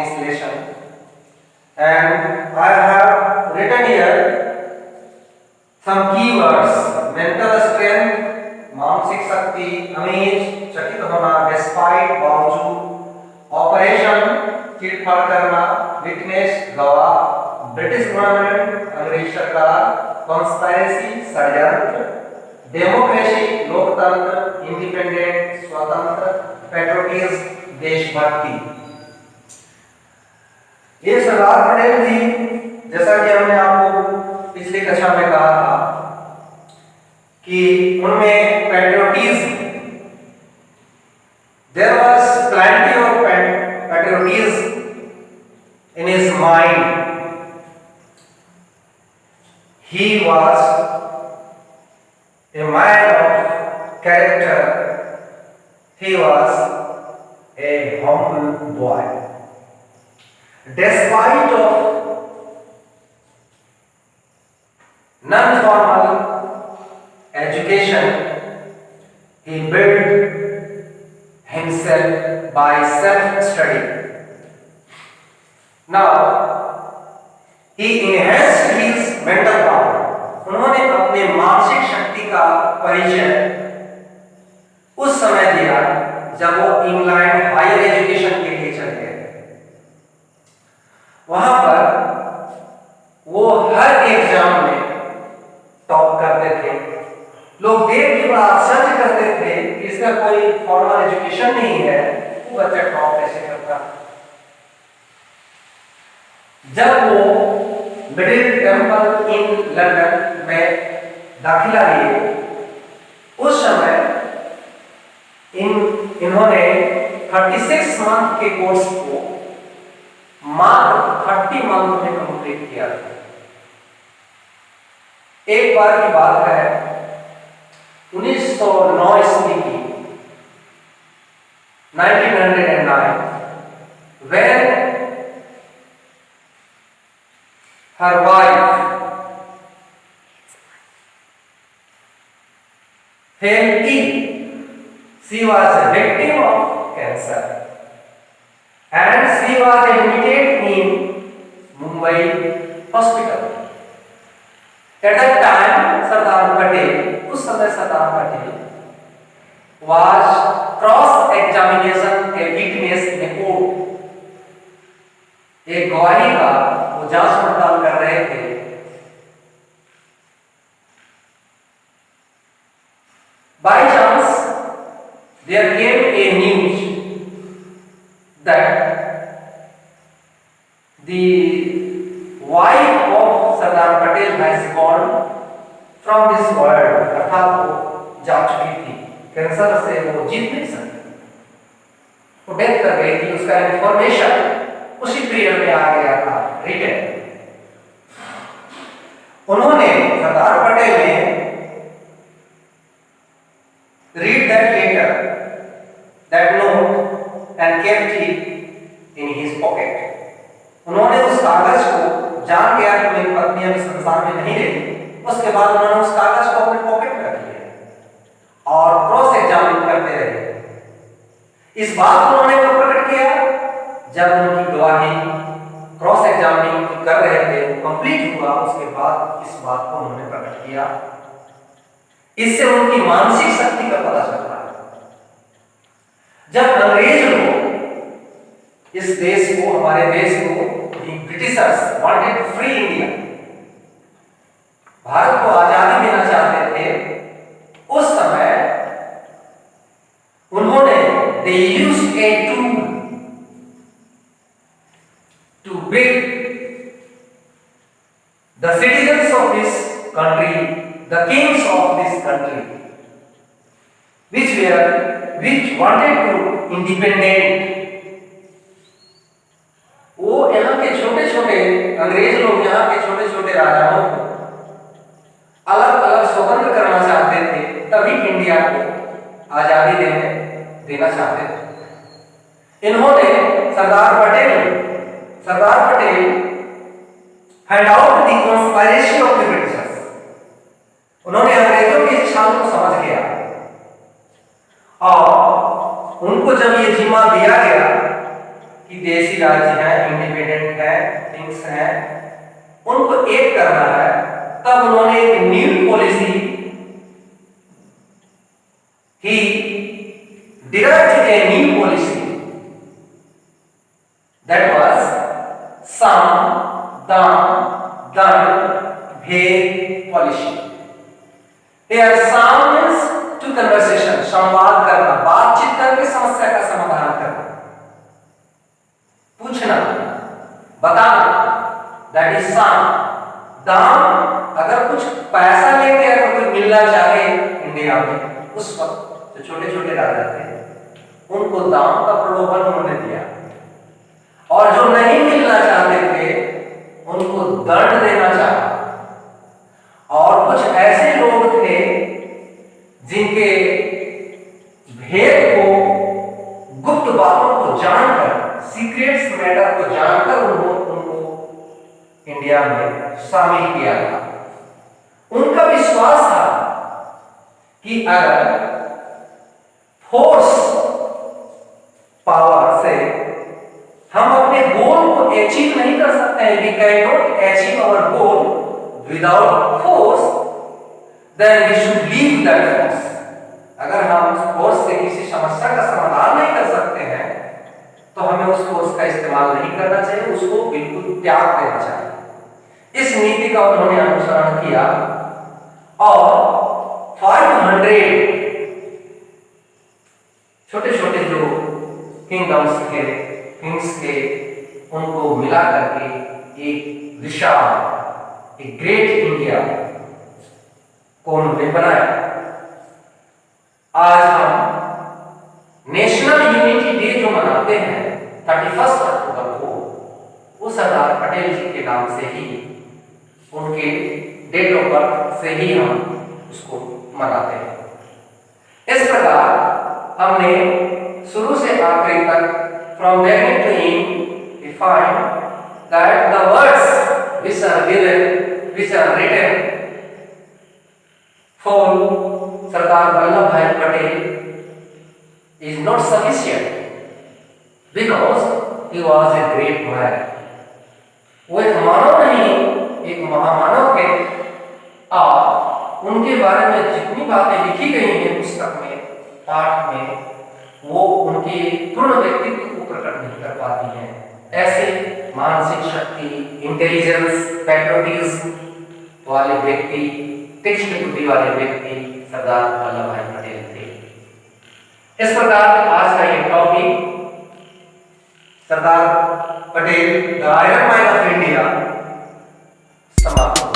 this lesson, and I have written here some keywords: mental strength, मानसिक शक्ति, amaze चकित होना, डिस्पाइट बावजूद, ऑपरेशन चिटफाड़ करना, विटनेस गवाह, ब्रिटिश गवर्नमेंट अंग्रेज सरकार, कॉन्स्पिरेसी षड्यंत्र, डेमोक्रेसी लोकतंत्र, इंडिपेंडेंट स्वतंत्र, पैट्रियोटिज्म देशभक्ति। ये सरदार पटेल जी, जैसा कि हमने आपको पिछली कक्षा में कहा था कि उनमें patriotism, there was plenty of patriotism in his mind. He was a man of character. He was a humble boy. Despite of non-formal education, he built himself by self-study. Now, he enhanced his mental power. उन्होंने अपने मानसिक शक्ति का परिचय उस समय दिया जब वो इंग्लैंड हायर एजुकेशन के लिए चले गए। वहां पर वो हर एग्जाम में टॉप करते थे। लोग देख के बड़ा आश्चर्य करते थे कि इसका कोई फॉर्मल एजुकेशन नहीं है, वो बच्चा टॉप कैसे करता। जब वो मिडिल टेंपल इन लंदन में दाखिला लिए, उस समय इन्होंने 36 मंथ के कोर्स को मात्र 30 मंथ में कंप्लीट किया था। एक बार की बात है 1909 ईस्वी की, 1909, when her wife fell ill. She was a victim of cancer and she was admitted in Mumbai hospital. At that time, Sardar Patel, उस समय Sardar Patel was cross examination a witness in a court. एक गवाही का वो जांच पड़ताल कर रहे थे। By chance, there came a news that the wife of Sardar Patel has gone from this world, अर्थात वो जा चुकी थी, कैंसर से वो जीत नहीं सकती, वो डेथ कर गई थी। उसका इंफॉर्मेशन उसी पीरियड में आ गया था रिटर्न। उन्होंने सरदार पटेल ने read that letter, that note and kept it in his pocket. उन्होंने उस कागज को, जान गया कि मेरी पत्नी अभी संसार में नहीं रही, उसके बाद उन्होंने उस कागज को अपने पॉकेट में रख लिया और क्रॉस एग्जामिन करते रहे। इस बात को उन्होंने कब प्रकट किया? जब उनकी गवाही क्रॉस एग्जामिनिंग कर रहे थे, वो कंप्लीट हुआ, उसके बाद इस बात को उन्होंने प्रकट किया। इससे उनकी मानसिक शक्ति का पता चलता है। जब अंग्रेज लोग इस देश को, हमारे देश को, Britishers wanted free India, Bharat को आजादी देना चाहते थे, उस समय उन्होंने they used a tool to build the citizens of this country, the kings of this country, which wanted to independent. वो यहाँ के छोटे छोटे अंग्रेज लोग, यहाँ के छोटे छोटे राजाओं को अलग अलग स्वतंत्र करना चाहते थे, तभी इंडिया को आजादी देना चाहते थे। इन्होंने Sardar Patel hand out the conspiracy of the Britishers. उन्होंने अंग्रेजों की इच्छाओं को समझ गया और उनको जब ये जिम्मा दिया गया कि कि देशी राज्य हैं, इंडिपेंडेंट है, थिंग्स हैं, उनको एक करना है, तब उन्होंने एक new policy he derived a new policy that was Sam, Dam, Dan, Bhed policy. Here Sam means to conversation, संवाद करना, बातचीत करके समस्या का समाधान करना, पूछना, बताना, that is Sam. दाम, अगर कुछ पैसा लेके अगर कोई मिलना चाहे इंडिया में, उस वक्त जो छोटे छोटे राजा थे उनको दाम का प्रलोभन उन्होंने दिया, और जो नहीं मिलना चाहते थे उनको दंड देना चाहा। और कुछ ऐसे लोग थे जिनके भेद को, गुप्त बातों को जानकर, सीक्रेट्स मैटर को जानकर उनको इंडिया में शामिल किया था। उनका विश्वास था कि अगर फोर्स पावर से हम अपने गोल को अचीव नहीं कर सकते हैं, we can not achieve our goal without force, then we should leave that force. अगर हम उस फोर्स से किसी समस्या का समाधान नहीं कर सकते हैं तो हमें उस फोर्स का इस्तेमाल नहीं करना चाहिए, उसको बिल्कुल त्याग देना चाहिए। इस नीति का उन्होंने अनुसरण किया और 500 छोटे छोटे जो किंगडम्स थे, किंग्स के, उनको मिला करके एक विशाल, एक ग्रेट इंडिया को उन्होंने बनाया। आज हम नेशनल यूनिटी डे जो मनाते हैं 31 अक्टूबर को, वो सरदार पटेल जी के नाम से ही, उनके डेट ऑफ बर्थ से ही हम उसको मनाते हैं। इस प्रकार हमने शुरू से आखिरी तक, from beginning to end, we find that the words which are written for Sardar Vallabhbhai Patel is not sufficient because he was a great man. वो एक मानव नहीं, एक महामानव थे, और उनके बारे में जितनी बातें लिखी गई हैं पुस्तक में, पाठ में, वो उनके पूर्ण व्यक्तित्व को प्रकट नहीं कर पाती हैं। ऐसे मानसिक शक्ति, इंटेलिजेंस, पैट्रियटिज्म वाले व्यक्ति, तीक्ष्ण बुद्धि वाले व्यक्ति सरदार वल्लभ भाई पटेल थे। इस प्रकार आज का ये topic Sardar Patel, the iron man of India, समाप्त।